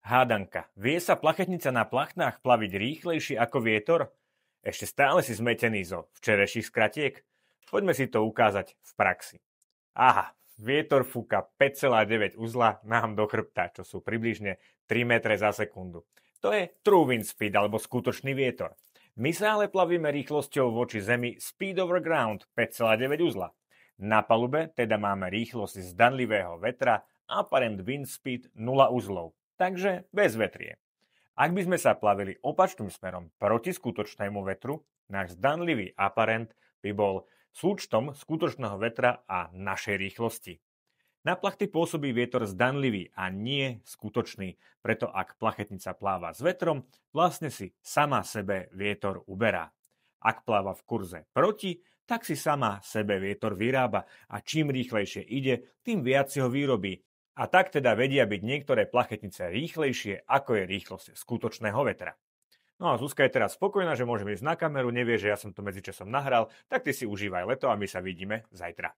Hádanka. Vie sa plachetnica na plachtnách plaviť rýchlejšie ako vietor? Ešte stále si zmetený zo včerajších skratiek? Poďme si to ukázať v praxi. Aha, vietor fúka 5,9 uzla nám do chrbta, čo sú približne 3 metre za sekundu. To je true wind speed alebo skutočný vietor. My sa ale plavíme rýchlosťou voči Zemi speed over ground 5,9 uzla. Na palube teda máme rýchlosť zdanlivého vetra apparent wind speed 0 uzlov, takže bez vetrie. Ak by sme sa plavili opačným smerom proti skutočnému vetru, náš zdanlivý apparent by bol súčtom skutočného vetra a našej rýchlosti. Na plachty pôsobí vietor zdanlivý a nie skutočný, preto ak plachetnica pláva s vetrom, vlastne si sama sebe vietor uberá. Ak pláva v kurze proti, tak si sama sebe vietor vyrába a čím rýchlejšie ide, tým viac si ho vyrobí. A tak teda vedia byť niektoré plachetnice rýchlejšie, ako je rýchlosť skutočného vetra. No a Zuzka je teraz spokojná, že môžeme ísť na kameru, nevie, že ja som to medzičasom nahral, tak ty si užívaj leto a my sa vidíme zajtra.